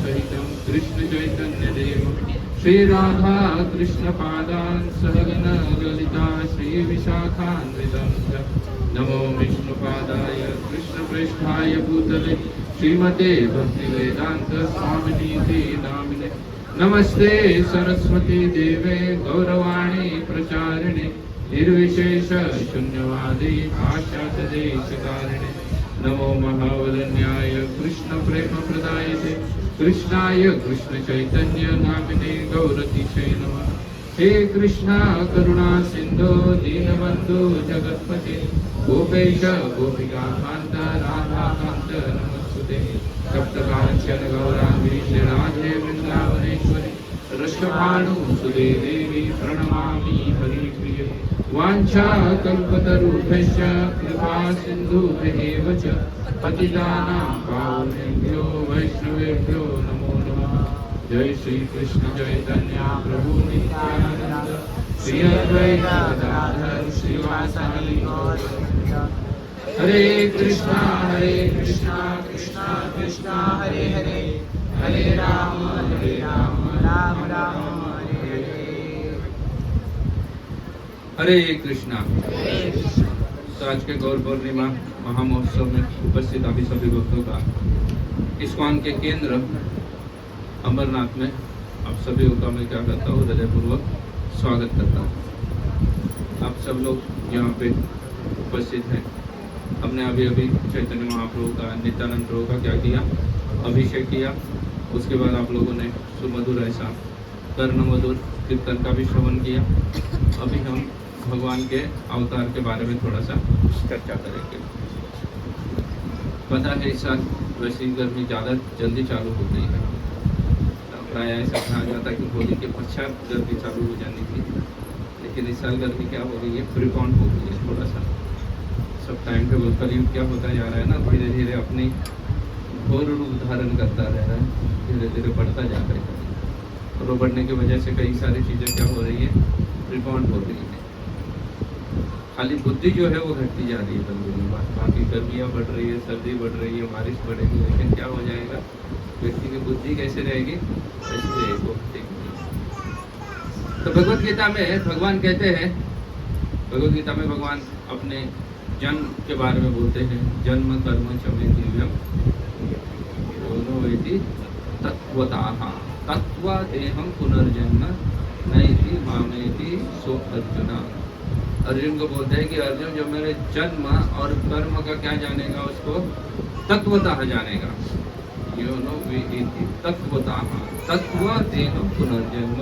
सहितं कृष्ण चैतन्य देव श्री राधा कृष्ण पादान् सहगण ललिता श्री विशाखान्वितं च नमो विष्णुपादाय कृष्ण प्रेष्ठाय भूतले श्रीमते भक्तिवेदांत स्वामिनीति नामिने नमस्ते सरस्वती देवे गौरवाणी प्रचारिणे निर्विशेष शून्यवादी पाश्चात्य देशकारिणे नमो महावदन्याय कृष्ण प्रेम प्रदायते कृष्णाय कृष्ण चैतन्य नामिने गौरतिशे नमः हे कृष्णा करुणा सिंधु दीनबंधु जगत्पते गोपेश गोपिका कांत राधा कांत नमस्ते सप्त कांचन गौरांगी राधे वृंदावनेश्वरी रसभानुसुते देवी प्रणमामि हरिप्रिये वाञ्छा कल्पतरुभ्यश्च कृपा सिन्धुभ्येव च पतितानां पावनेभ्यो वैष्णवेभ्यो नमो नमः जय श्री कृष्ण चैतन्य प्रभु नित्यानंद श्री अद्वैत गदाधर श्रीवासादि गौर हरे कृष्णा कृष्णा कृष्णा हरे हरे हरे राम राम राम हरे हरे। हरे कृष्णा। तो आज के गौर पूर्णिमा महामहोत्सव में उपस्थित अभी सभी भक्तों का इस्कॉन के केंद्र अमरनाथ में आप सभी का मैं क्या करता हूँ, हृदयपूर्वक स्वागत करता हूँ। आप सब लोग यहाँ पे उपस्थित हैं। हमने अभी अभी चैतन्य महाप्रभु का, नित्यानंद प्रभु का क्या किया, अभिषेक किया। उसके बाद आप लोगों ने सुमधुर ऐसा कर्ण मधुर कीर्तन का भी श्रवण किया। अभी हम भगवान के अवतार के बारे में थोड़ा सा चर्चा करेंगे। पता है इस साल वैसी गर्मी ज़्यादा जल्दी चालू हो गई है। प्राय ऐसा कहा जाता है कि होली के पश्चात गर्मी चालू हो जानी थी, लेकिन इस साल गर्मी क्या हो रही है, प्रिकॉन्ड हो गई है थोड़ा सा। सब टाइम टेबल कलयुग क्या होता जा रहा है ना, धीरे धीरे अपनी घोर रूप धारण करता रह रहा है, धीरे धीरे बढ़ता जा रहा है। और वो बढ़ने की वजह से कई सारी चीज़ें क्या हो रही है, प्रिकॉन्ड हो रही है। खाली बुद्धि जो है वो घटती जा रही है बंदी में, बाकी गर्मियाँ बढ़ रही है, सर्दी बढ़ रही है, बारिश बढ़ेगी, लेकिन क्या हो जाएगा, व्यक्ति की बुद्धि कैसे रहेगी, ऐसी रहेगी वो तो भगवत गीता में भगवान कहते हैं, भगवत गीता में भगवान अपने जन्म के बारे में बोलते हैं। जन्म कर्म चमे दिव्यम दोनों वेति तत्वतः तत्व देहम पुनर्जन्म नैति मामेति सो अर्जुन। अर्जुन को बोलते हैं कि अर्जुन जो मेरे जन्म और कर्म का क्या जानेगा, उसको तत्वतः जानेगा। यो नो वेति तत्वतः तत्व देहम पुनर्जन्म।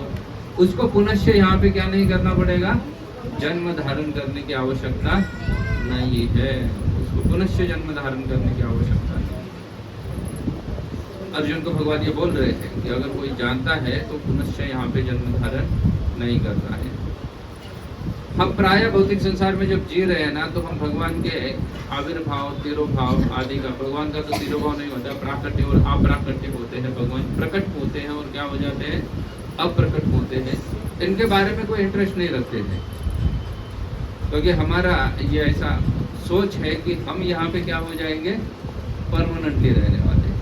उसको पुनश्च यहाँ पे क्या नहीं करना पड़ेगा, जन्म धारण करने की आवश्यकता नहीं है। उसको पुनश्च जन्म धारण करने की आवश्यकता नहीं। अर्जुन को भगवान ये बोल रहे थे कि अगर कोई जानता है तो पुनश्च यहाँ पे जन्म धारण नहीं करना है। हम प्राय भौतिक संसार में जब जी रहे हैं ना, तो हम भगवान के आविर्भाव, तिरोभाव आदि का, भगवान का तो तिरोभाव नहीं होता, प्राकट्य और अप्राकट्य होते हैं। भगवान प्रकट होते हैं और क्या हो जाते हैं, अप्रकट होते हैं। इनके बारे में कोई इंटरेस्ट नहीं रखते थे, क्योंकि हमारा ये ऐसा सोच है कि हम यहाँ पे क्या हो जाएंगे, परमानेंटली रहने वाले हैं।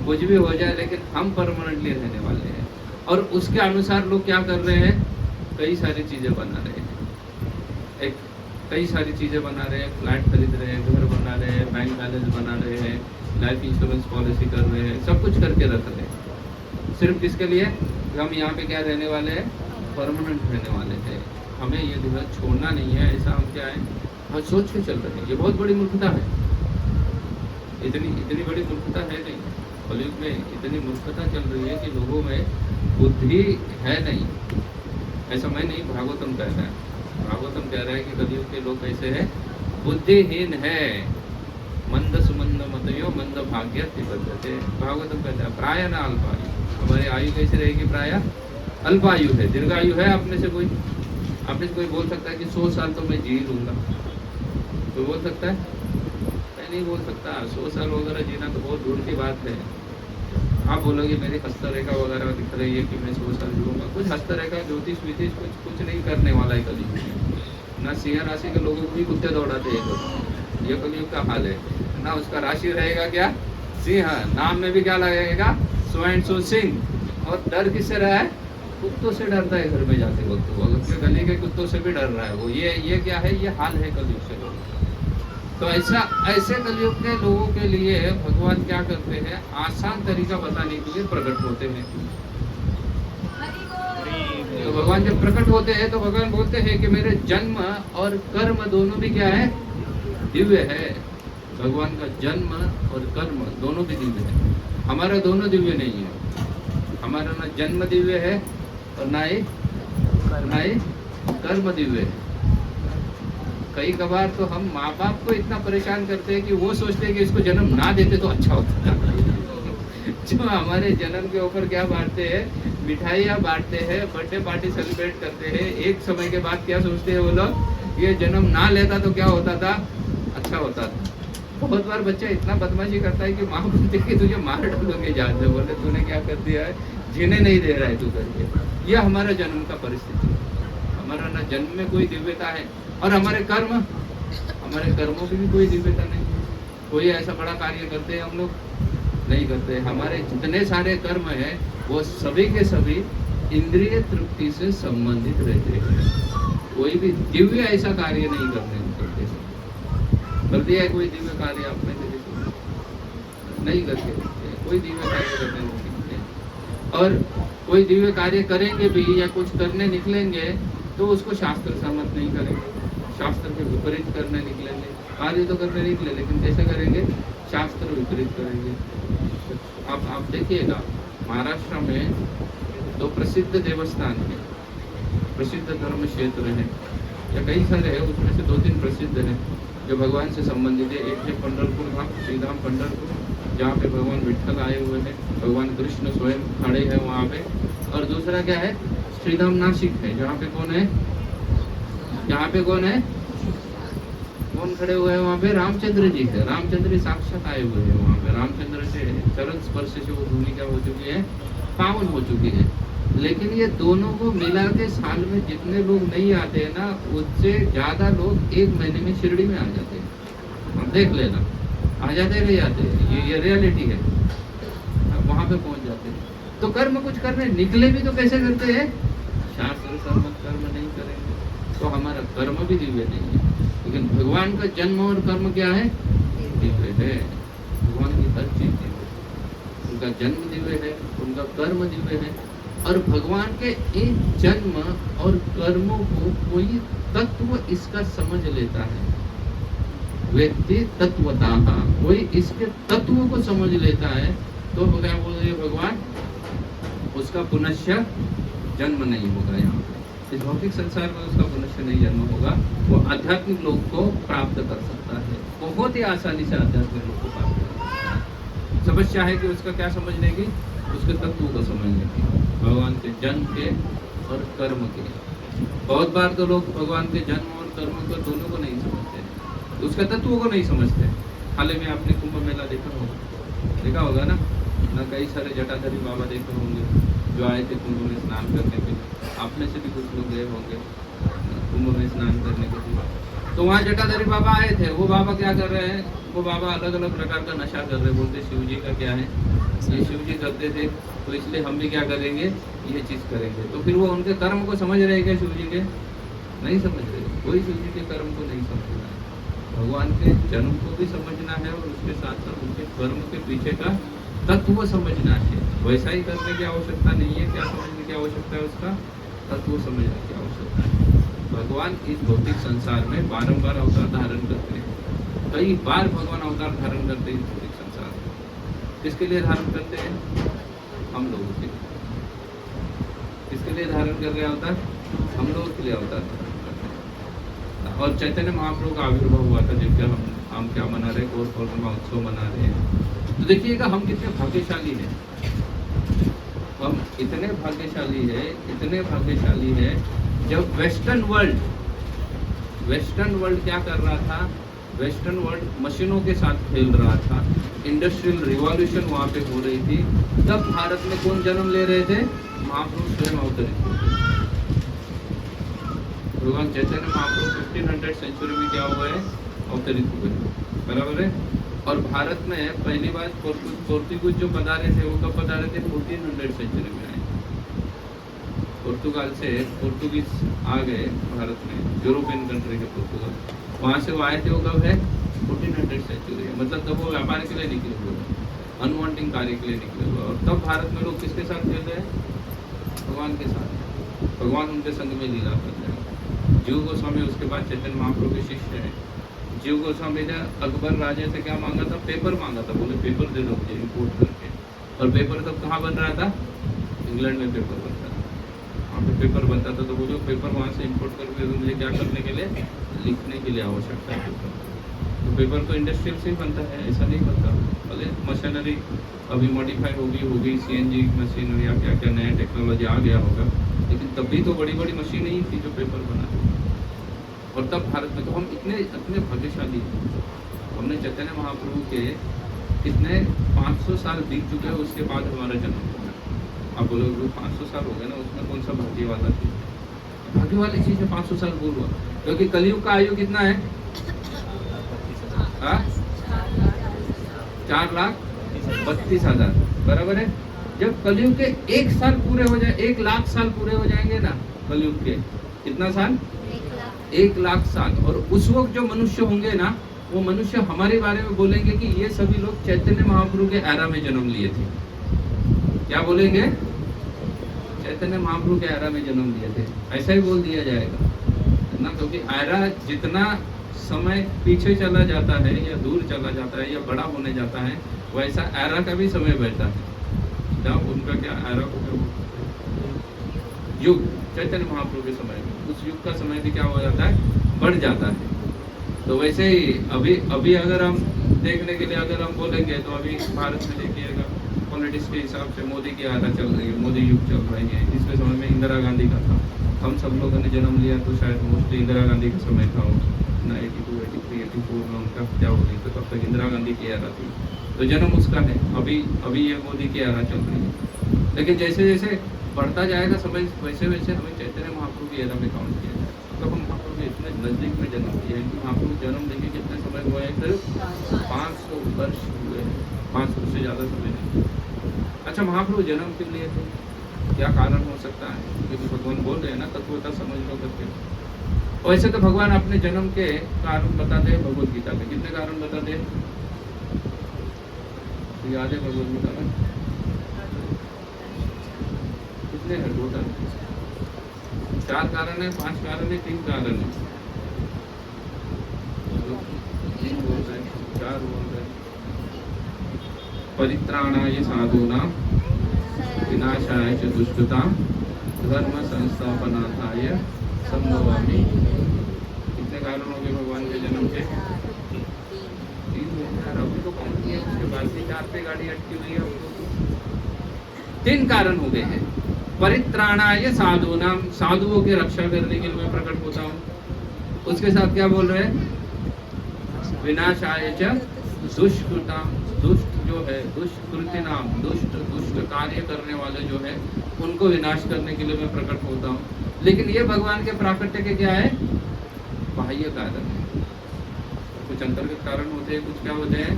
कुछ भी हो जाए लेकिन हम परमानेंटली रहने वाले हैं। और उसके अनुसार लोग क्या कर रहे हैं, कई सारी चीज़ें बना रहे हैं। कई सारी चीज़ें बना रहे हैं, फ्लैट खरीद रहे हैं, घर बना रहे हैं, बैंक बैलेंस बना रहे हैं, लाइफ इंश्योरेंस पॉलिसी कर रहे हैं, सब कुछ करके रख रहे हैं। सिर्फ किसके लिए, हम यहाँ पे क्या रहने वाले हैं, परमानेंट रहने वाले हैं। हमें ये दुनिया छोड़ना नहीं है, ऐसा हम क्या है, हम सोच के चल रहे हैं। ये बहुत बड़ी मूर्खता है। इतनी बड़ी मूर्खता है नहीं, कलयुग में इतनी मूर्खता चल रही है कि लोगों में बुद्धि है नहीं। ऐसा मैं नहीं, भागवतम कह रहा है। भागवतम कह रहा है कि कलयुग के लोग कैसे हैं, बुद्धिहीन है। मंद सुमंद मतयो मंद भाग्य तिबद्धते। भागवतम कहता है प्राय न अल्पायु। हमारी आयु कैसे रहेगी, प्राय अल्पायु है। दीर्घायु है आपने से कोई बोल सकता है कि 100 साल तो मैं जी लूंगा, कोई बोल सकता है? मैं नहीं बोल सकता। 100 साल वगैरह जीना तो बहुत दूर की बात है। आप बोलोगे मेरी हस्तरेखा वगैरह दिख रही है कि मैं 100 साल जीऊँगा, कुछ हस्तरेखा ज्योतिष विधिश कुछ नहीं करने वाला है कलयुग। ना सिंह राशि के लोगों को भी कुत्ते दौड़ाते हैं, ये कलयुग का हाल है। ना उसका राशि रहेगा क्या, सिंह, नाम में भी क्या लगेगा, सो एंड सो सिंग। और डर किससे रहा है? कुत्तों से डरता है घर में जाते वक्त, वो अपने गली के कुत्तों से भी डर रहा है वो। ये क्या है? ये हाल है कलयुग से लोग। तो ऐसे कलयुग के लोगों के लिए भगवान क्या करते हैं? आसान तरीका बताने के लिए प्रकट होते हैं। तो भगवान जब प्रकट होते हैं तो भगवान बोलते हैं कि मेरे जन्म और कर्म दोनों भी क्या है? दिव्य है। भगवान का जन्म और कर्म दोनों भी दिव्य है। हमारा दोनों दिव्य नहीं है। हमारा ना जन्म दिव्य है और ना ही कर्म दिव्य है। कई कबार तो हम माँ बाप को इतना परेशान करते हैं कि वो सोचते हैं कि इसको जन्म ना देते तो अच्छा होता है। जो हमारे जन्म के ऊपर क्या बांटते हैं? मिठाइयाँ बांटते हैं, बर्थडे पार्टी सेलिब्रेट करते हैं। एक समय के बाद क्या सोचते हैं वो लोग? ये जन्म ना लेता तो क्या होता था? अच्छा होता था। बहुत बार बच्चा इतना बदमाशी करता है कि माँ बोलती है कि तुझे मार डालोगे जान से। बोले तूने क्या कर दिया है? जीने नहीं दे रहा है तू करके। यह हमारा जन्म का परिस्थिति। हमारा ना जन्म में कोई दिव्यता है और हमारे कर्मों की भी कोई दिव्यता नहीं। कोई ऐसा बड़ा कार्य करते हैं हम लोग? नहीं करते। हमारे जितने सारे कर्म हैं वो सभी के सभी इंद्रिय तृप्ति से संबंधित रहते हैं। कोई भी दिव्य ऐसा कार्य नहीं करते कर दिया है कोई दिव्य कार्य आपने नहीं करके कोई दिव्य कार्य करने नहीं सीखते। और कोई दिव्य कार्य करेंगे भी या कुछ करने निकलेंगे तो उसको शास्त्र सम्मत नहीं करेंगे, शास्त्र के विपरीत करने निकलेंगे। कार्य तो करने निकले लेकिन कैसे करेंगे? शास्त्र विपरीत करेंगे। अब आप देखिएगा महाराष्ट्र में दो प्रसिद्ध देवस्थान है, प्रसिद्ध धर्म क्षेत्र है या कई सारे हैं, उसमें से 2-3 प्रसिद्ध हैं जो भगवान से संबंधित है। एक है पंढरपुर धाम, श्रीधाम पंढरपुर, जहाँ पे भगवान विठ्ठल आए हुए हैं, भगवान कृष्ण स्वयं खड़े हैं वहाँ पे। और दूसरा क्या है? श्रीधाम नासिक है, जहाँ पे कौन है? यहाँ पे कौन है? कौन खड़े हुए हैं वहाँ पे? रामचंद्र जी है। रामचंद्र जी साक्षात आए हुए हैं वहाँ पे। रामचंद्र से चरण स्पर्श से वो भूमि क्या हो चुकी है? पावन हो चुकी है। लेकिन ये दोनों को मिला के साल में जितने लोग नहीं आते हैं ना, उससे ज्यादा लोग 1 महीने में शिरडी में आ जाते हैं। हम देख लेना, आ जाते रह जाते हैं। ये रियलिटी है। वहां पे पहुंच जाते हैं। तो कर्म कुछ करने निकले भी तो कैसे करते हैं? शास्त्र सम्मत कर्म नहीं करेंगे तो हमारा कर्म भी दिव्य नहीं है। लेकिन भगवान का जन्म और कर्म क्या है? दिव्य है। भगवान की हर चीज दिव्य है। उनका जन्म दिव्य है, उनका कर्म दिव्य है। और भगवान के इन जन्म और कर्मों को कोई तत्व इसका समझ लेता है। व्यक्ति तत्वतः कोई इसके तत्वों को समझ लेता है तो क्या बोल रहे भगवान? उसका पुनश्च जन्म नहीं होगा। यहाँ इस भौतिक संसार में उसका पुनश्च नहीं जन्म होगा। वो आध्यात्मिक लोक को प्राप्त कर सकता है, बहुत ही आसानी से आध्यात्मिक लोक को प्राप्त कर सकता है। समस्या है कि उसका क्या समझने की? उसके तत्वों को समझने की, भगवान के जन्म के और कर्म के। बहुत बार तो लोग भगवान के जन्म और कर्म को दोनों को नहीं समझते, उसके तत्वों को नहीं समझते। हाल ही में आपने कुंभ मेला देखा होगा ना? कई सारे जटाधरी बाबा देखे होंगे जो आए थे कुंभ में स्नान करने के लिए। आपने से भी कुछ लोग गए होंगे कुंभ में स्नान करने के लिए। तो वहाँ जटाधरी बाबा आए थे। वो बाबा क्या कर रहे हैं? वो बाबा अलग अलग प्रकार का नशा कर रहे हैं। बोलते शिव जी का क्या है? ये शिव जी करते थे तो इसलिए हम भी क्या करेंगे? ये चीज़ करेंगे। तो फिर वो उनके कर्म को समझ रहे क्या? शिव जी के नहीं समझ रहे। कोई शिव जी के कर्म को नहीं समझना है। भगवान के जन्म को भी समझना है और उसके साथ साथ उनके कर्म के पीछे का तत्व समझना है। वैसा ही करने की आवश्यकता नहीं है। क्या समझने की आवश्यकता है? उसका तत्व समझने की आवश्यकता है। भगवान इस भौतिक संसार में बारंबार अवतार धारण करते हैं। कई बार भगवान अवतार धारण करते हैं इस भौतिक संसार में। किसके लिए धारण करते हैं? हम लोगों के लिए। किसके लिए धारण कर रहे हैं अवतार? हम लोगों के लिए अवतार धारण करते हैं। और चैतन्य महाप्रभु का आविर्भाव हुआ था जिनका हम क्या मना रहे हैं? गौर पूर्णिमा उत्सव मना रहे हैं। तो देखिएगा हम कितने भाग्यशाली हैं। हम इतने भाग्यशाली है जब वेस्टर्न वर्ल्ड क्या कर रहा था? वेस्टर्न वर्ल्ड मशीनों के साथ खेल रहा था। इंडस्ट्रियल रिवॉल्यूशन वहाँ पे हो रही थी। तब भारत में कौन जन्म ले रहे थे? महाप्रभु स्वयं अवतरित हुए। भगवान चैतन्य महाप्रभु 1500 सेंचुरी में क्या हुए? अवतरित हुए। बराबर है। और भारत में पहली बार पोर्तुगीज जो पधारे थे वो कब पधारे थे? 1400 सेंचुरी में आए। पुर्तगाल से पोर्तुगीज आ गए भारत में, यूरोपियन कंट्री के पुर्तगाल, वहाँ से वो आए थे, वो कब है? 1400 सेंचुरी है। मतलब तब वो व्यापार के लिए निकले हुए, अनवांटिंग कार्य के लिए निकले हुए। और तब भारत में लोग किसके साथ खेल रहे हैं? भगवान के साथ। भगवान उनके संग में लीला कर रहे हैं। जीव गोस्वामी उसके बाद चैतन्य महाप्रभु के शिष्य हैं। जीव गोस्वामी ने अकबर राजे से क्या मांगा था? पेपर मांगा था। बोले पेपर दे दो मुझे इम्पोर्ट करके। और पेपर तब कहाँ बन रहा था? इंग्लैंड में पेपर बनता था, वहाँ पे पेपर बनता था। तो वो जो पेपर वहाँ से इम्पोर्ट करके तो मुझे क्या करने के लिए? लिखने के लिए आवश्यकता है पेपर। तो पेपर तो इंडस्ट्रियल से ही बनता है, ऐसा नहीं बनता। भले मशीनरी अभी मॉडिफाई होगी CNG मशीन या क्या क्या नया टेक्नोलॉजी आ गया होगा, लेकिन तब भी तो बड़ी बड़ी मशीनें ही थी जो पेपर बना। और तब भारत में तो हम इतने भाग्यशाली हैं। हमने चैतन्य महाप्रभु के कितने 500 साल बीत चुके हैं, उसके बाद हमारा जन्म हुआ है। आप बोलोगे 500 साल हो गए ना, उसमें कौन सा भाग्य वाला चीज़ है? भाग्य वाली चीज़ है 500 साल पूर्व, क्योंकि कलयुग का आयु कितना है? 4,32,000 बराबर है। जब कलयुग के 1 साल पूरे हो जाए, 1,00,000 साल पूरे हो जाएंगे ना कलयुग के, कितना साल? 1,00,000 साल। और उस वक्त जो मनुष्य होंगे ना, वो मनुष्य हमारे बारे में बोलेंगे कि ये सभी लोग चैतन्य महाप्रभु के एरा में जन्म लिए थे। क्या बोलेंगे? चैतन्य महाप्रभु के एरा में जन्म लिए थे, ऐसा ही बोल दिया जाएगा ना। क्योंकि एरा जितना समय पीछे चला जाता है या दूर चला जाता है या बड़ा होने जाता है, वैसा एरा का भी समय बढ़ता है। जब उनका क्या एरा को क्या युग, चैतन्य महाप्रभु के समय में उस युग का समय भी क्या हो जाता है? बढ़ जाता है। तो वैसे ही अभी अगर हम देखने के लिए अगर हम बोलेंगे तो अभी भारत में देखिएगा पॉलिटिक्स के हिसाब से मोदी की एरा चल रही है, मोदी युग चल रही है। जिसके समय में इंदिरा गांधी का था, हम सब लोगों ने जन्म लिया तो शायद मोस्टली इंदिरा गांधी का समय था। 82, 83, 84 में उनका क्या हो रही, तो तब तक इंदिरा गांधी की एरा थी, तो जन्म उसका है। अभी ये मोदी की एरा चल रही है। लेकिन जैसे जैसे बढ़ता जाएगा समय, वैसे वैसे हमें चैतन्य महाप्रभु की एरा में काउंट किया जाए। मतलब हम महाप्रभु के इतने नज़दीक में जन्म किया है कि महाप्रभु जन्म देखिए कितने समय हुआ है? सिर्फ 500 वर्ष हुए हैं, 500 से ज़्यादा समय नहीं। अच्छा, महाप्रभु जन्म क्यों लिए थे? क्या कारण हो सकता है? क्योंकि भगवान बोल रहे हैं ना, तत्वता समझ लो करके। वैसे तो भगवान अपने जन्म के कारण बताते हैं भगवद गीता में। कितने कारण बताते हैं? याद है भगवद गीता में कितने हैं टोटल? 4 कारण है, 5 कारण है, 3 कारण है? 3 बोल रहे हैं, 4 बोल रहे हैं। परित्राणाय साधूनां विनाशाय च दुष्कृतां धर्म संस्थापनार्थाय संभवामि। कितने कारण हो गए भगवान के जन्म के? 3 हो गए। अभी तो काउंट किया, उसके बाद भी 4 पे गाड़ी अटकी हुई है। 3 कारण हो गए हैं। परित्राणाय साधूनां, साधुओं की रक्षा करने के लिए मैं प्रकट होता हूँ। उसके साथ क्या बोल रहे हैं? विनाशाय च दुष्कृतां, दुष्ट जो है, दुष्कृतिनाम, दुष्ट कार्य करने वाले जो है उनको विनाश करने के लिए मैं प्रकट होता हूँ। लेकिन ये भगवान के प्राकट्य के क्या है? बाह्य कारण है। कुछ अंतर्गत कारण होते हैं, कुछ क्या होते हैं?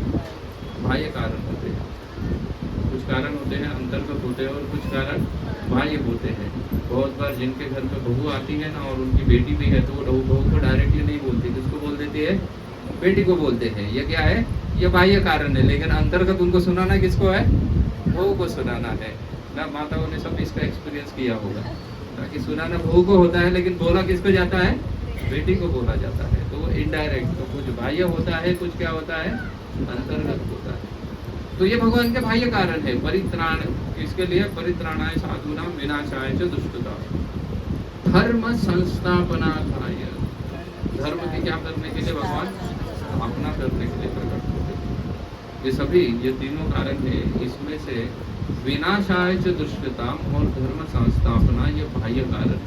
बाह्य कारण होते हैं। कुछ कारण होते हैं अंतर्गत होते हैं और कुछ कारण बाह्य होते हैं। बहुत बार जिनके घर में बहू आती है ना और उनकी बेटी भी है, तो वो बहू को डायरेक्टली नहीं बोलती, किसको बोल देती है? बेटी को बोलते हैं। ये क्या है? ये बाह्य कारण है। लेकिन अंतर्गत उनको सुनाना किसको है? बहू को सुनाना है ना। माताओं ने सब इसका एक्सपीरियंस किया होगा, ताकि सुनाना बहू को होता है लेकिन बोला किसको जाता है? बेटी को बोला जाता है। तो वो इनडायरेक्ट, तो कुछ बाह्य होता है, कुछ क्या होता है? अंतर्गत होता है। तो ये भगवान के बाह्य कारण है। परित्राण इसके लिए परित्राणाय साधूनां विनाशाय च दुष्कृतां धर्म संस्थापनार्थाय, धर्म की क्या करने के लिए? भगवान स्थापना करने के लिए प्रकट होते हैं। ये सभी ये तीनों कारण है। इसमें से विनाशाय च दुष्कृतां और धर्म संस्थापना ये बाह्य कारण,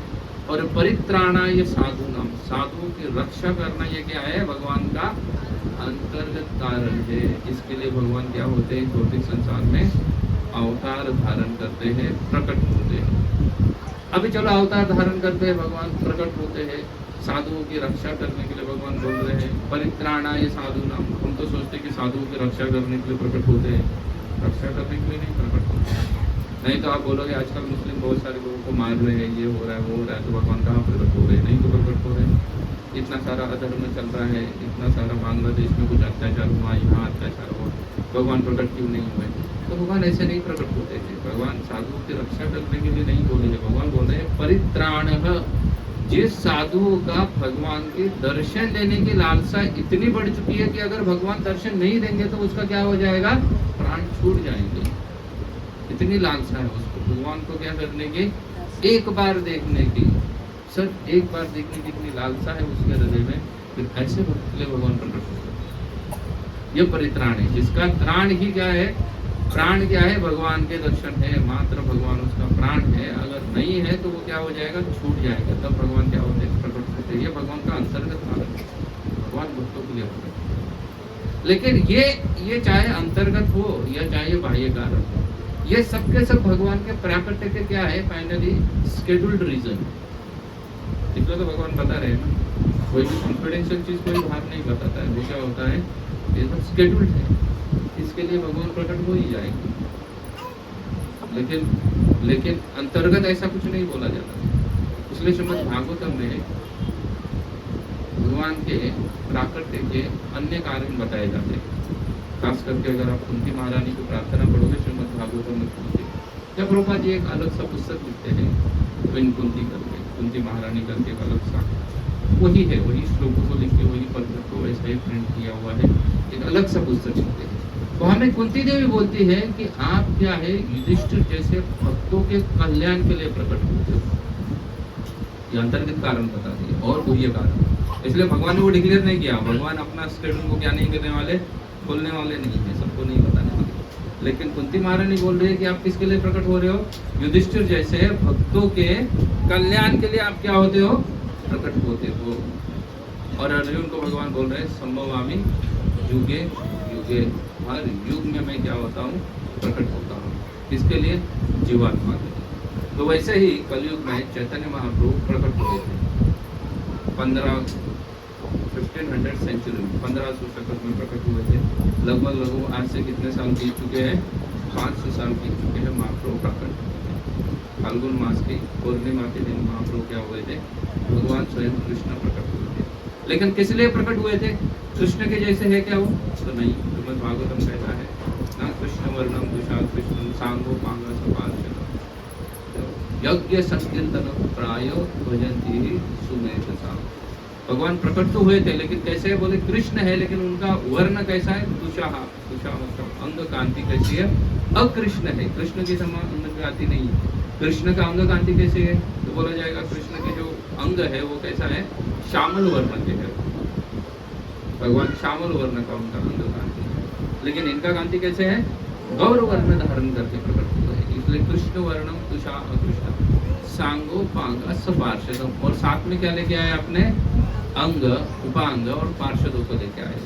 और परित्राणाय साधूनां, साधुओं की रक्षा करना ये क्या है? भगवान का अंतर्गत कारण है। इसके लिए भगवान क्या होते हैं? भौतिक संसार में अवतार धारण करते हैं, प्रकट होते हैं। अभी चलो अवतार धारण करते हैं, भगवान प्रकट होते हैं, साधुओं की रक्षा करने के लिए भगवान बोल रहे हैं परित्राणाय साधु नाम। हम तो सोचते कि साधुओं की रक्षा करने के लिए प्रकट होते हैं, रक्षा करने के लिए नहीं प्रकट होते। नहीं तो आप बोलोगे आजकल मुस्लिम बहुत सारे लोगों को मार रहे हैं, ये हो रहा है वो हो रहा है, तो भगवान कहाँ प्रकट हो रहे हैं? नहीं तो प्रकट हो रहे हैं। इतना सारा अधर्म चल रहा है, इतना सारा बांग्लादेश में कुछ अत्याचार हुआ, यहाँ अत्याचार हुआ, भगवान प्रकट क्यों नहीं हुए? तो भगवान ऐसे नहीं प्रकट होते थे। भगवान साधुओं की रक्षा करने के लिए नहीं बोले, भगवान बोल रहे हैं परित्राण। जिस साधुओं का भगवान के दर्शन लेने की लालसा इतनी बढ़ चुकी है कि अगर भगवान दर्शन नहीं देंगे तो उसका क्या हो जाएगा? प्राण छूट जाएंगे। इतनी लालसा है उसको भगवान को क्या करने की? एक बार देखने की, सिर्फ एक बार देखने की इतनी लालसा है उसके हृदय में। फिर ऐसे भक्त के लिए भगवान प्रकट होते हैं। ये परित्राण है, जिसका त्राण ही क्या है? प्राण क्या है? भगवान के दर्शन है, मात्र भगवान उसका प्राण है। अगर नहीं है तो वो क्या हो जाएगा? छूट जाएगा। तब भगवान क्या होते हैं? प्रकट होते हैं। ये भगवान का अंतर्गत कारण है, भगवान भक्तों के लिए होता है। लेकिन ये चाहे अंतर्गत हो या चाहे बाह्य कारण हो, ये सब के सब भगवान के प्राकट्य के क्या है? Finally scheduled reason. इसलिए तो भगवान बता रहे हैं ना, कोई भी कॉन्फिडेंशियल चीज कोई बाहर नहीं बताता है। वो क्या होता है? ये सब स्केड्यूल्ड है, इसके लिए भगवान प्रकट हो ही जाएंगे। लेकिन अंतर्गत ऐसा कुछ नहीं बोला जाता। इसलिए श्रीमद् भागवतम में भगवान के प्राकट्य के अन्य कारण बताए जाते हैं। खास करके अगर आप कुंती महारानी की प्रार्थना पढ़ोगे श्रीमद् भागवतम में कुंती, या प्रभुपाद जी एक अलग सा पुस्तक लिखते हैं विन कुंती करके, कुंती महारानी करके एक अलग सा, वही है, वही श्लोकों को लिख के वही पत्र को वैसा ही प्रिंट किया हुआ है, एक अलग सा पुस्तक लिखते हैं। तो हमें कुंती देवी बोलती है कि आप क्या है? युधिष्ठिर जैसे भक्तों के कल्याण के लिए प्रकट होते हो। ये अंतर्गत कारण बता दिए और बाह्य कारण। इसलिए भगवान ने वो डिक्लेयर नहीं किया। भगवान अपना स्टेटमेंट को क्या नहीं करने वाले? बोलने वाले नहीं है, सबको नहीं बताने वाले। लेकिन कुंती महारानी बोल रही है कि आप किसके लिए प्रकट हो रहे हो? युधिष्ठिर जैसे भक्तों के कल्याण के लिए आप क्या होते हो? प्रकट होते हो। और अर्जुन को भगवान बोल रहे हैं संभवामि युगे युगे, हर युग में मैं क्या होता हूँ? प्रकट होता हूँ। किसके लिए? जीवात्मा के लिए। तो वैसे ही कलयुग में चैतन्य महाप्रभु प्रकट हुए थे 1500 सेंचुरी में, 1500 शतक में प्रकट हुए थे। लगभग आज से कितने साल बीत चुके हैं? 500 साल बीत चुके हैं। महाप्रभु प्रकट फाल्गुन मास की पूर्णिमा के दिन महाप्रभु क्या हुए थे? भगवान स्वयं कृष्ण प्रकट हुए थे। लेकिन किस लिए प्रकट हुए थे? कृष्ण के जैसे है क्या वो? तो नहीं। श्रीमद् भागवतम कहता है ना, कृष्ण वर्णम दुषा कृष्ण सांगो पांगा सपार्षद यज्ञ संकीर्तन प्रायो भजंती सुमेधसा। भगवान प्रकट तो हुए थे, लेकिन कैसे? बोले कृष्ण है, लेकिन उनका वर्ण कैसा है? दुषा। दुषा मतलब अंग कांति कैसी है? अकृष्ण है, कृष्ण के समान अंग कांति नहीं है। कृष्ण का अंग कांति कैसे है? तो बोला जाएगा कृष्ण के जो अंग है वो कैसा है? श्यामल वर्ण के है। भगवान श्यामल वर्ण का उनका अंग कांति है। लेकिन इनका कांति कैसे है? गौर वर्ण धारण करके प्रकट हुआ है। इसलिए कृष्ण वर्णम तुषा अकृष्ण सांगो पांगा सपार्षदम। और साथ में क्या लेके आए? अपने अंग, उपांग और पार्षदों को लेके आए।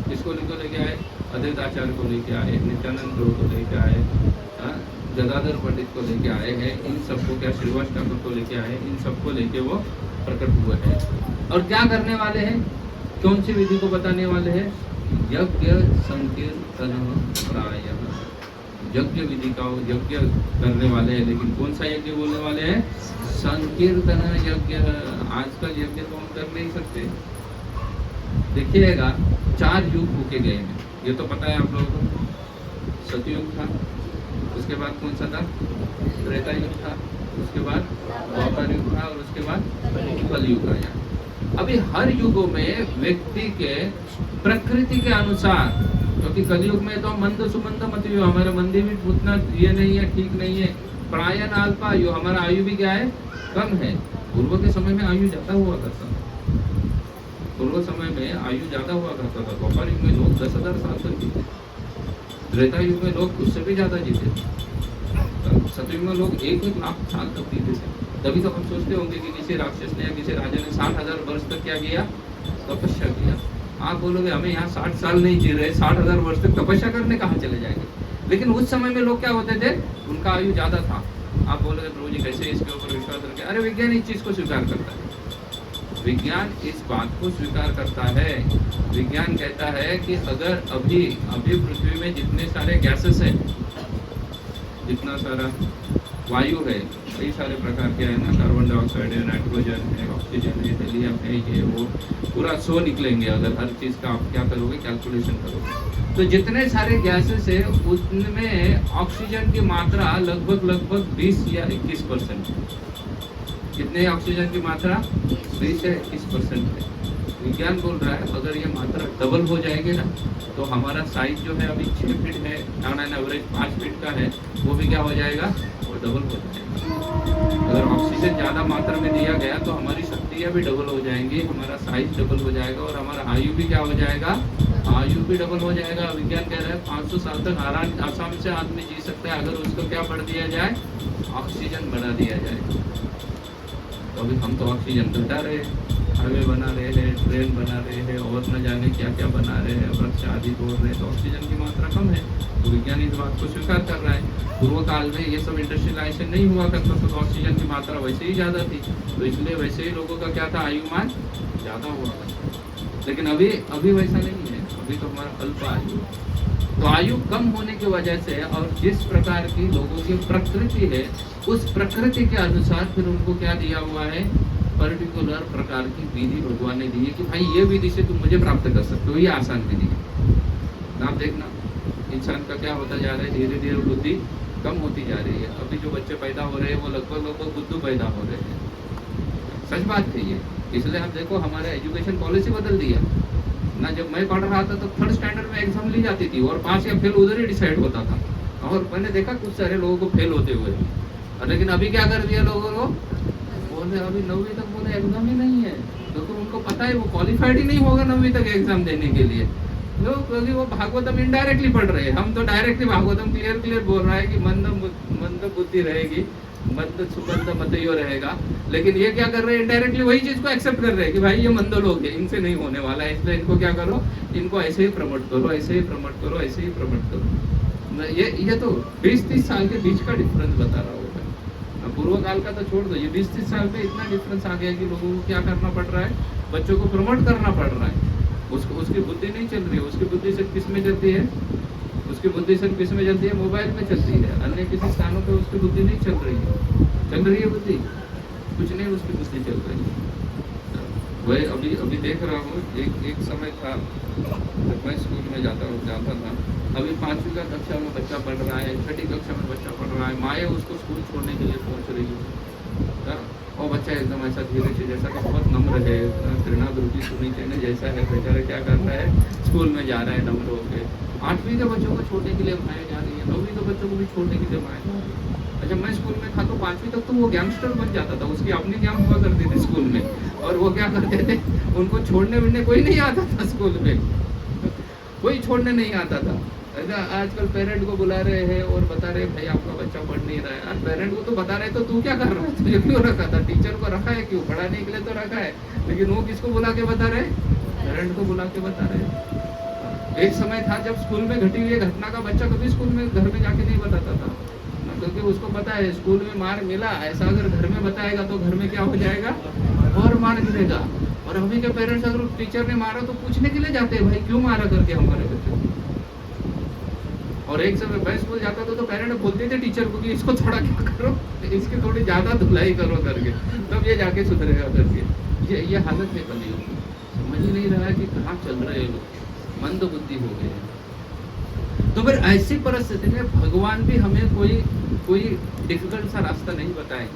किसको लेके आए? अद्वैत आचार्य को लेके आए, नित्यानंद प्रभु को लेके आए, गदाधर पंडित को लेके आए हैं। इन सबको क्या? श्रीवास ठाकुर को लेके आए। इन सबको लेके वो प्रकट हुए हैं। और क्या करने वाले हैं? कौन सी विधि को बताने वाले हैं? यज्ञ संकीर्तन प्रायः। यज्ञ विधि का यज्ञ करने वाले हैं। लेकिन कौन सा यज्ञ बोलने वाले हैं? संकीर्तन यज्ञ। आजकल यज्ञ तो हम कर नहीं सकते। देखिएगा 4 युग होके गए हैं, ये तो पता है आप लोगों को। सतयुग था, उसके बाद कौन सा था? त्रेता युग था, उसके बाद द्वापर युग था, और उसके बाद कलयुग आया। अभी हर युगों में व्यक्ति के प्रकृति के अनुसार, क्योंकि कलयुग में तो मंद सुमंद मत युग, हमारा मंदी भी उतना ये नहीं है, ठीक नहीं है। प्रायन अल्प आयु, हमारा आयु भी क्या है? कम है। पूर्व के समय में आयु ज्यादा हुआ करता था। पूर्व समय में आयु ज्यादा हुआ करता था। द्वापर युग में लोग 10,000 साल तक जीते। त्रेता युग में लोग उससे भी ज्यादा जीते थे। सतयुग में लोग 1 लाख साल तक जीते थे। तभी तो हम सोचते होंगे कि किसी राक्षस ने या किसी राजा ने 60,000 वर्ष तक क्या किया? तपस्या किया। आप बोलोगे हमें यहाँ 60 साल नहीं जी रहे, 60,000 वर्ष तक तपस्या करने कहाँ चले जाएंगे? लेकिन उस समय में लोग क्या होते थे? उनका आयु ज्यादा था। आप बोलोगे प्रभु जी कैसे इसके ऊपर विश्वास रखें? अरे विज्ञान इस चीज को स्वीकार करता है। विज्ञान इस बात को स्वीकार करता है। विज्ञान कहता है कि अगर अभी पृथ्वी में जितने सारे गैसेस हैं, जितना सारा वायु है, कई सारे प्रकार के हैं ना, कार्बन डाइऑक्साइड है, नाइट्रोजन है, ऑक्सीजन है, हीलियम है, ये वो पूरा 100 निकलेंगे अगर हर चीज़ का आप क्या करोगे, कैलकुलेशन करोगे। तो जितने सारे गैसेस है उनमें ऑक्सीजन की मात्रा लगभग 20 या 21%। कितने ऑक्सीजन की मात्रा? 20 या 21% है। विज्ञान बोल रहा है अगर ये मात्रा डबल हो जाएगी ना, तो हमारा साइज जो है अभी 6 फीट है, ऑन एन एवरेज 5 फीट का है, वो भी क्या हो जाएगा, वो डबल हो जाएगा। अगर ऑक्सीजन ज़्यादा मात्रा में दिया गया तो हमारी शक्तियाँ भी डबल हो जाएंगी, हमारा साइज डबल हो जाएगा और हमारा आयु भी क्या हो जाएगा, आयु भी डबल हो जाएगा। विज्ञान कह रहा है 500 साल तक आराम से आदमी जी सकता है अगर उसको क्या बढ़ दिया जाए, ऑक्सीजन बढ़ा दिया जाए। तो अभी हम तो ऑक्सीजन घटा रहे हैं, हाईवे बना रहे हैं, ट्रेन बना रहे हैं और न जाने क्या क्या बना रहे हैं, वृक्ष आदि तोड़ रहे हैं, तो ऑक्सीजन की मात्रा कम है। तो विज्ञान इस बात को स्वीकार कर रहा है। पूर्व काल में ये सब इंडस्ट्रियलाइजेशन नहीं हुआ करता तो ऑक्सीजन की मात्रा वैसे ही ज़्यादा थी, तो इसलिए वैसे ही लोगों का क्या था, आयुमान ज़्यादा हुआ करता। लेकिन अभी वैसा नहीं है, अभी तो हमारा अल्प आयु। तो आयु कम होने की वजह से और जिस प्रकार की लोगों की प्रकृति है, उस प्रकृति के अनुसार फिर उनको क्या दिया हुआ है, पर्टिकुलर प्रकार की विधि भगवान ने दी है कि भाई ये विधि से तुम मुझे प्राप्त कर सकते हो, ये आसान विधि है। आप देखना इंसान का क्या होता जा रहा है, धीरे धीरे बुद्धि कम होती जा रही है। अभी जो बच्चे पैदा हो रहे हैं वो लगभग बुद्धू पैदा हो रहे हैं, सच बात है ये। इसलिए आप देखो हमारे एजुकेशन पॉलिसी बदल दिया ना। जब मैं पढ़ रहा था तो 3rd स्टैंडर्ड में एग्जाम ली जाती थी और पास या फेल उधर ही डिसाइड होता था, और मैंने देखा कुछ सारे लोगों को फेल होते हुए। लेकिन अभी क्या कर दिया लोगों को, बोले अभी 9वीं तक बोले एग्जाम ही नहीं है, क्योंकि उनको पता है वो क्वालिफाइड ही नहीं होगा 9वीं तक एग्जाम देने के लिए। लोग क्योंकि वो भागवतम इनडायरेक्टली पढ़ रहे हैं, हम तो डायरेक्टली भागवतम क्लियर बोल रहा है कि मंद बुद्धि रहेगी, मंद सुबंध मतयो रहेगा। लेकिन ये क्या कर रहे हैं, इनडायरेक्टली वही चीज को एक्सेप्ट कर रहे हैं कि भाई ये मंद लोग हैं, इनसे नहीं होने वाला है, इसलिए इनको क्या करो, इनको ऐसे ही प्रमोट करो, ऐसे ही प्रमोट करो, ऐसे ही प्रमोट करो। ये तो 20-30 साल के बीच का डिफरेंस बता रहा हूँ। पूर्व काल का तो छोड़ दो, ये 20-30 साल में इतना डिफरेंस आ गया कि लोगों को क्या करना पड़ रहा है, बच्चों को प्रमोट करना पड़ रहा है। उसकी बुद्धि नहीं चल रही है, उसकी बुद्धि सिर्फ किस में चलती है, उसकी बुद्धि सिर्फ किस में चलती है, मोबाइल में चलती है। अन्य किसी स्थानों पे उसकी बुद्धि नहीं चल रही है बुद्धि, कुछ नहीं उसकी बुद्धि चल रही है। वही अभी देख रहा हूँ, एक समय था जब मैं स्कूल में जाता था, अभी 5वीं कक्षा में बच्चा पढ़ रहा है, 6ठी कक्षा में बच्चा पढ़ रहा है, माएँ उसको स्कूल छोड़ने के लिए पहुँच रही है, और बच्चा एकदम ऐसा धीरे से जैसा कि बहुत नम्र है, तृणावृत्ति सुनी चाहिए जैसा है, बेचारा क्या कर रहा है, स्कूल में जा रहा है नम्र होकर। 8वीं के बच्चों को छोड़ने के लिए माएँ जा रही है, 9वीं के बच्चों को भी छोड़ने के लिए माएँ जा रही है। अच्छा, मैं स्कूल में था तो 5वीं तक तो वो गैंगस्टर बन जाता था, उसकी अपनी गैंग हुआ करती थी स्कूल में, और वो क्या करते थे, उनको छोड़ने कोई नहीं आता था स्कूल में, कोई छोड़ने नहीं आता था। आजकल पेरेंट को बुला रहे हैं और बता रहे भाई आपका बच्चा पढ़ नहीं रहा है। पेरेंट को तो बता रहे तो तू क्या कर रहा है, तुझे क्यों रखा था, टीचर को रखा है क्यों, पढ़ाने के लिए तो रखा है, लेकिन वो किसको बुला के बता रहे, पेरेंट को बुला के बता रहे। एक समय था जब स्कूल में घटी हुई घटना का बच्चा कभी स्कूल में घर में जाके नहीं बताता था, क्योंकि उसको पता है स्कूल में मार मिला, ऐसा अगर घर में बताएगा तो घर में क्या हो जाएगा, और मार मिलेगा। और अभी के पेरेंट्स अगर टीचर ने मारा तो पूछने के लिए जाते हैं भाई क्यों मारा करके हमारे बच्चे को। और एक समय मैं स्कूल जाता था तो पेरेंट बोलते थे टीचर को कि इसको थोड़ा क्या करो, इसकी थोड़ी ज्यादा धुलाई करो करके, तब ये जाके सुधरेगा करके। ये हालत है कलियुग की, समझ ही नहीं रहा है कि कहाँ चल रहे हैं लोग, मंद बुद्धि हो गए हैं। तो फिर ऐसी परिस्थिति में भगवान भी हमें कोई डिफिकल्ट सा रास्ता नहीं बताए।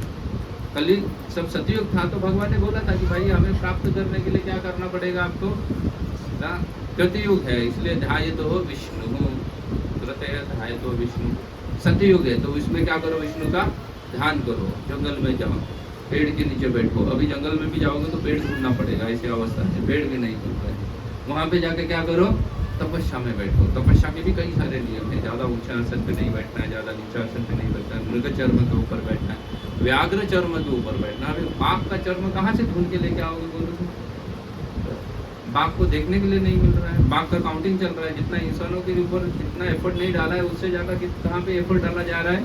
कल सब सतयुग था तो भगवान ने बोला था कि भाई हमें प्राप्त करने के लिए क्या करना पड़ेगा आपको, कृतयुग है इसलिए ध्याय तो हो विष्णु, ध्याय तो विष्णु। सतयुग है तो इसमें क्या करो, विष्णु का ध्यान करो, जंगल में जाओ, पेड़ के नीचे बैठो। अभी जंगल में भी जाओगे तो पेड़ ढूंढना पड़ेगा, ऐसी अवस्था है, पेड़ भी नहीं मिल रहे। वहाँ पे जाके क्या करो, तपस्या में बैठो। तपस्या के भी कई सारे नियम है, ज़्यादा ऊंचा आसन पे नहीं बैठना है, ज़्यादा नीचा आसन पे नहीं बैठना है, मृग चर्म के ऊपर बैठना है, व्याघ्र चर्म के ऊपर बैठना। अभी बाघ का चर्म कहाँ से ढूंढ के लेके आओगे बोलो तो? बाघ को देखने के लिए नहीं मिल रहा है, बाघ का काउंटिंग चल रहा है, जितना इंसानों के ऊपर जितना एफर्ट नहीं डाला है उससे ज़्यादा कहाँ पे एफर्ट डाला जा रहा है,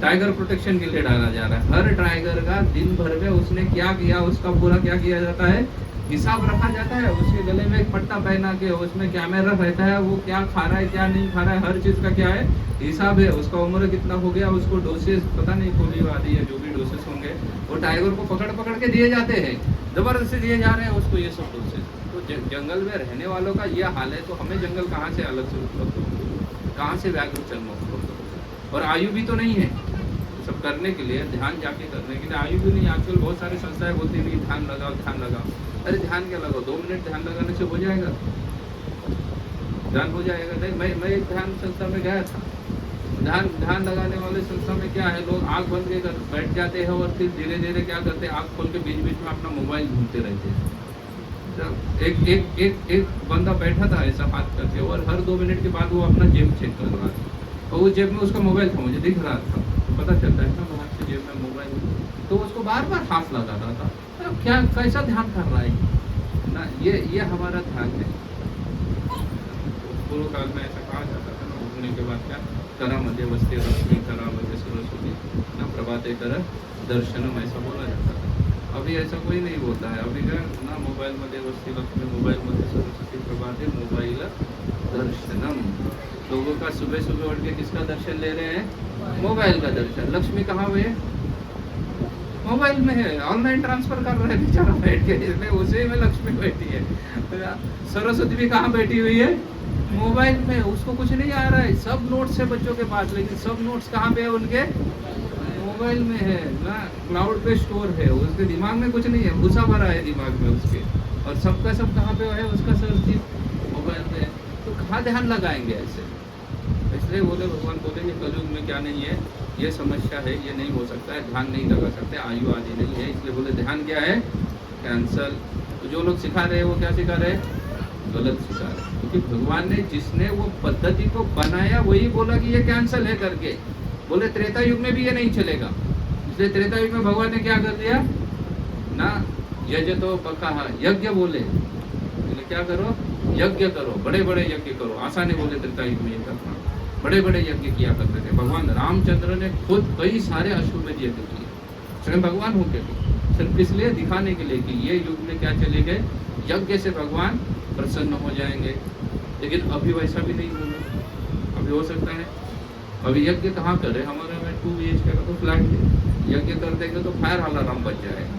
टाइगर प्रोटेक्शन के लिए डाला जा रहा है। हर टाइगर का दिन भर में उसने क्या किया, उसका पूरा क्या किया जाता है, हिसाब रखा जाता है। उसके गले में एक पट्टा पहना के उसमें कैमरा रहता है, वो क्या खा रहा है क्या नहीं खा रहा है, हर चीज का क्या है हिसाब है। उसका उम्र कितना हो गया, उसको डोसेस पता नहीं, पोलियो आदि या जो भी डोसेस होंगे वो टाइगर को पकड़ पकड़ के दिए जाते हैं, जबरदस्ती दिए जा रहे हैं उसको ये सब डोसेस। तो जंगल में रहने वालों का ये हाल है, तो हमें जंगल कहाँ से अलग से उपलब्ध हो, कहाँ से व्याघ्र जन्म उपलब्ध हो, और आयु भी तो नहीं है सब करने के लिए, ध्यान जाके करने के लिए आयु भी नहीं। आजकल बहुत सारी संस्थाएं बोलती है ध्यान लगाओ ध्यान लगाओ। अरे ध्यान क्या लगाओ, 2 मिनट ध्यान लगाने से हो जाएगा, ध्यान हो जाएगा? नहीं, मैं एक ध्यान संस्था में गया था। ध्यान लगाने वाले संस्था में क्या है, लोग आंख बंद के बैठ जाते हैं और फिर धीरे धीरे क्या करते हैं, आंख खोल के बीच बीच में अपना मोबाइल घूमते रहते हैं। एक एक एक एक बंदा बैठा था ऐसा हाथ करके, और हर 2 मिनट के बाद वो अपना जेब चेक कर रहा था, और वो जेब में उसका मोबाइल था, मुझे दिख रहा था, पता चलता है ना बाहर से जेब में मोबाइल, तो उसको बार बार हाथ लगा रहा था। क्या कैसा ध्यान कर रहा है ना, ये हमारा ध्यान है। पूर्व काल में ऐसा कहा जाता था ना, उठने के बाद क्या करा मध्य वस्ती रश्मि करा मध्य सरस्वती ना प्रभाते कर दर्शनम, ऐसा बोला जाता था। अभी ऐसा कोई नहीं बोलता है। अभी क्या ना, मोबाइल मध्ये वस्ती लक्ष्मी, मोबाइल मध्ये सरस्वती प्रभाते, मोबाइल दर्शनम। लोगों का सुबह सुबह उठ के किसका दर्शन ले रहे हैं, मोबाइल का दर्शन। लक्ष्मी कहाँ हुए, मोबाइल में है, ऑनलाइन ट्रांसफर कर रहे हैं बेचारा बैठ के, इसलिए उसी में लक्ष्मी बैठी है। सरस्वती भी कहाँ बैठी हुई है, मोबाइल में, उसको कुछ नहीं आ रहा है। सब नोट्स है बच्चों के पास, लेकिन सब नोट्स कहाँ पे है उनके, मोबाइल में है ना, क्लाउड पे स्टोर है, उसके दिमाग में कुछ नहीं है, घुसा भरा है दिमाग में उसके, और सबका सब कहाँ पे है, उसका सर्च मोबाइल पे है। तो कहाँ ध्यान लगाएंगे ऐसे? इसलिए बोले, भगवान बोले कि कलयुग में क्या नहीं है, ये समस्या है, ये नहीं हो सकता है, ध्यान नहीं लगा सकते, आयु आदि नहीं है। इसलिए बोले ध्यान क्या है, कैंसल। तो जो लोग सिखा रहे हैं वो क्या सिखा रहे हैं, गलत सिखा रहे हैं, क्योंकि भगवान ने जिसने वो पद्धति को बनाया वही बोला कि ये कैंसल है करके। बोले त्रेता युग में भी ये नहीं चलेगा, इसलिए त्रेता युग में भगवान ने क्या कर दिया ना, यज्ञ तो पक्का है, यज्ञ बोले क्या करो, यज्ञ करो, बड़े बड़े यज्ञ करो। आसान है बोले त्रेता युग में ये करना, बड़े बड़े यज्ञ किया करते थे। भगवान रामचंद्र ने खुद कई सारे अश्वमेध यज्ञ किए, स्वयं भगवान होके भी, सिर्फ इसलिए दिखाने के लिए कि ये युग में क्या चले गए, यज्ञ से भगवान प्रसन्न हो जाएंगे। लेकिन अभी वैसा भी नहीं होगा। अभी हो सकता है, अभी यज्ञ कहाँ करे, हमारे में 2 BHK का तो फ्लैट है, यज्ञ कर देंगे तो फायर अलार्म बच जाएगा,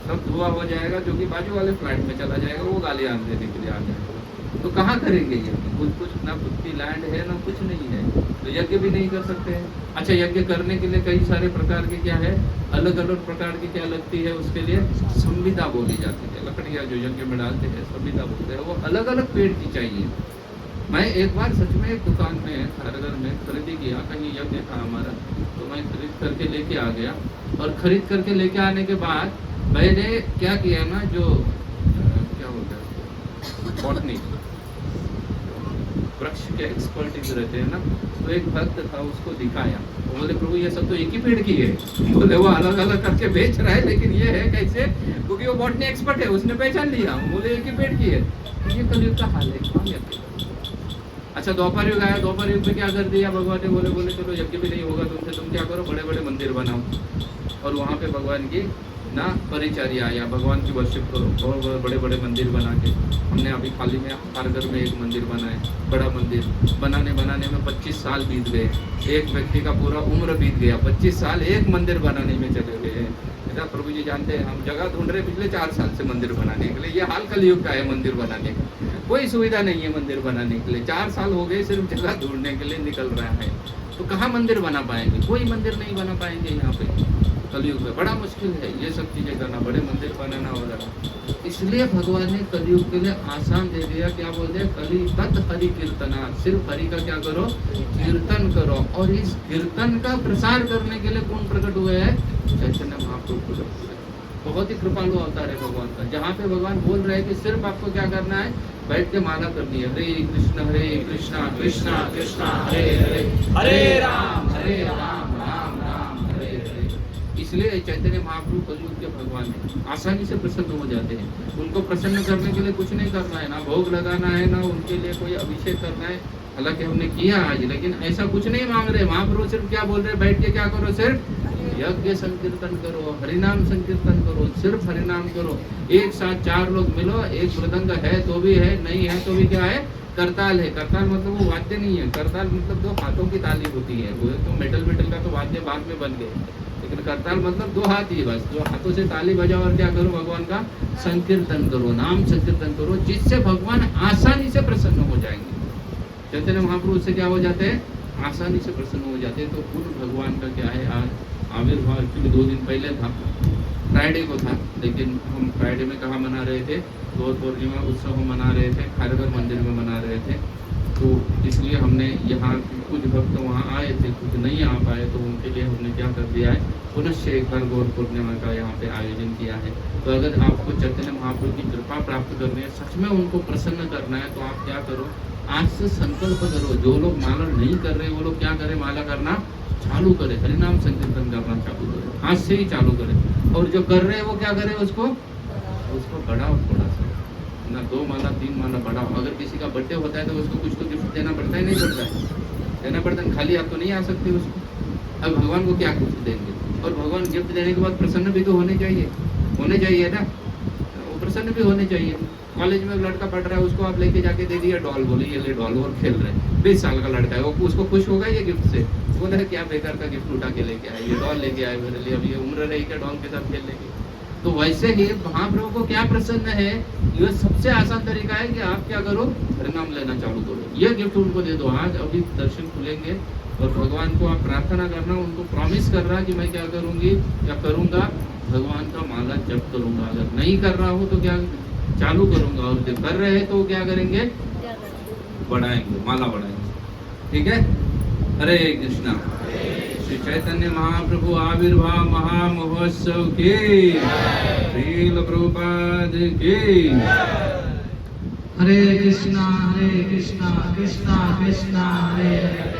सब धुआं हो जाएगा, जो कि बाजू वाले फ्लैट में चला जाएगा, वो गालियां देने के लिए आ जाएगा। तो कहाँ करेंगे यज्ञ, कुछ ना कुछ लैंड है ना कुछ नहीं है, तो यज्ञ भी नहीं कर सकते हैं। अच्छा, यज्ञ करने के लिए कई सारे प्रकार के क्या है, अलग अलग प्रकार की क्या लगती है, उसके लिए संविदा बोली जाती है। लकड़ियाँ जो यज्ञ में डालते हैं संविदा बोलते हैं, वो अलग अलग पेड़ की चाहिए। मैं एक बार सच में एक दुकान में खारगर में खरीदी किया, कहीं यज्ञ था हमारा, तो मैं खरीद करके लेके आ गया, और खरीद करके लेके आने के बाद मैंने क्या किया ना, जो क्या बोलते हैं बॉटनी, वृक्ष के एक्सपर्टीज रहते हैं ना, तो एक भक्त था, उसको दिखाया, तो बोले प्रभु ये सब तो एक ही पेड़ की है। बोले वो अलग अलग करके बेच रहा है, लेकिन ये है कैसे, क्योंकि वो बॉटनी एक्सपर्ट है, उसने पहचान लिया। बोले एक ही पेड़ की है। ये कलयुग का हाल है। अच्छा, द्वापर युग आया, द्वापर युग में क्या कर दिया भगवान ने, बोले चलो यज्ञ भी नहीं होगा तुमसे, तुम क्या करो, बड़े बड़े मंदिर बनाओ, और वहाँ पे भगवान की ना परिचर्या आया, भगवान की वर्शिप करो, और बड़े बड़े मंदिर बना के। हमने अभी हाल ही में खारगर में एक मंदिर बनाया, बड़ा मंदिर बनाने में 25 साल बीत गए। एक व्यक्ति का पूरा उम्र बीत गया, 25 साल एक मंदिर बनाने में चले गए। ऐसा प्रभु जी जानते हैं, हम जगह ढूंढ रहे पिछले 4 साल से मंदिर बनाने के लिए। ये हाल कलयुग का है, मंदिर बनाने का कोई सुविधा नहीं है, मंदिर बनाने के लिए 4 साल हो गए, सिर्फ जगह ढूंढने के लिए निकल रहा है। तो कहाँ मंदिर बना पाएंगे, कोई मंदिर नहीं बना पाएंगे यहाँ पे कलयुग में, बड़ा मुश्किल है ये सब चीजें करना, बड़े मंदिर बनाना वगैरह। इसलिए भगवान ने कलयुग के लिए आसान दे दिया, क्या बोलते हैं, कली तत् हरि कीर्तना, सिर्फ हरि का क्या करो, कीर्तन करो। और इस कीर्तन का प्रसार करने के लिए कौन प्रकट हुए हैं, चैतन्य महाप्रभु। बहुत ही कृपालु अवतार है भगवान का, जहाँ पे भगवान बोल रहे हैं कि सिर्फ आपको क्या करना है, बैठ के माला करनी है, हरे कृष्ण कृष्ण कृष्ण हरे हरे, हरे राम राम राम हरे हरे। इसलिए चैतन्य महाप्रभु कलयुग के भगवान है, आसानी से प्रसन्न हो जाते हैं। उनको प्रसन्न करने के लिए कुछ नहीं करना है, ना भोग लगाना है, ना उनके लिए कोई अभिषेक करना है, हालांकि हमने किया आज, लेकिन ऐसा कुछ नहीं मांग रहे। महाप्रभु सिर्फ क्या बोल रहे, बैठ के क्या करो, सिर्फ यज्ञ संकीर्तन करो, हरिनाम संकीर्तन करो, सिर्फ हरिनाम करो। एक साथ 4 लोग मिलो, एक मृदंग है तो भी है, नहीं है तो भी क्या है, करताल है। करताल मतलब वो वाद्य नहीं है, करताल मतलब 2 हाथों की ताली होती है। वो तो मेटल का तो वाद्य बाद में बन गए, लेकिन करताल मतलब 2 हाथ ही बस, 2 हाथों से ताली बजाओ और क्या करो, भगवान का संकीर्तन करो, नाम संकीर्तन करो, जिससे भगवान आसानी से प्रसन्न हो जाएंगे। चैतन्य महाप्रभु से क्या हो जाते हैं, आसानी से प्रसन्न हो जाते हैं। तो उन भगवान का क्या है, आज आविर्भाव एक्चुअली 2 दिन पहले था, फ्राइडे को था, लेकिन हम फ्राइडे में कहाँ मना रहे थे, गौर पूर्णिमा उत्सव हम मना रहे थे, खारघर मंदिर में मना रहे थे। तो इसलिए हमने यहाँ कुछ भक्त वहाँ आए थे, कुछ नहीं आ पाए, तो उनके लिए हमने क्या कर दिया है, पुनः एक बार गौर पूर्णिमा का यहाँ पे आयोजन किया है। तो अगर आपको चैतन्य महाप्रभु की कृपा प्राप्त करनी है, सच में उनको प्रसन्न करना है, तो आप क्या करो, आज से संकल्प करो। जो लोग माला नहीं कर रहे वो लोग क्या करें, माला करना चालू करें, हरिनाम संकीर्तन करना चालू करें, आज से ही चालू करें। और जो कर रहे हैं वो क्या करें, उसको बढ़ाओ थोड़ा सा, ना 2 माला 3 माला बढ़ाओ। अगर किसी का बर्थडे होता है तो उसको कुछ तो गिफ्ट देना पड़ता है, नहीं पड़ता है, देना पड़ता है, खाली आप तो नहीं आ सकते उसको। अब भगवान को क्या गिफ्ट देंगे, और भगवान गिफ्ट देने के बाद प्रसन्न भी तो होने चाहिए ना, वो प्रसन्न भी होने चाहिए। कॉलेज में लड़का पढ़ रहा है, उसको आप लेके जाके दे दिया डॉल, बोले ये ले डॉल, और खेल रहे हैं, 20 साल का लड़का है, वो उसको खुश होगा ये गिफ्ट से, बोले क्या बेकार का गिफ्ट उठा के लेके आए, ये डॉल लेके आए मेरे लिए, अब ये उम्र रही क्या डॉल के साथ खेलने की। तो वैसे ही महाप्रभु को क्या प्रसन्न है, ये सबसे आसान तरीका है कि आप क्या करो, हरिनाम लेना चालू करो, ये गिफ्ट उनको दे दो। आज अभी दर्शन खुलेंगे और भगवान को आप प्रार्थना करना, उनको प्रॉमिस कर रहा कि मैं क्या करूंगी, क्या करूंगा, भगवान का माला जप करूंगा। अगर नहीं कर रहा हो तो क्या चालू करूंगा, और जो कर रहे हैं तो क्या करेंगे, बढ़ाएंगे, माला बढ़ाएंगे। ठीक है, हरे कृष्णा। श्री चैतन्य महाप्रभु आविर्भाव महामहोत्सव की, श्रील प्रभुपाद की। हरे कृष्णा कृष्णा कृष्णा हरे हरे।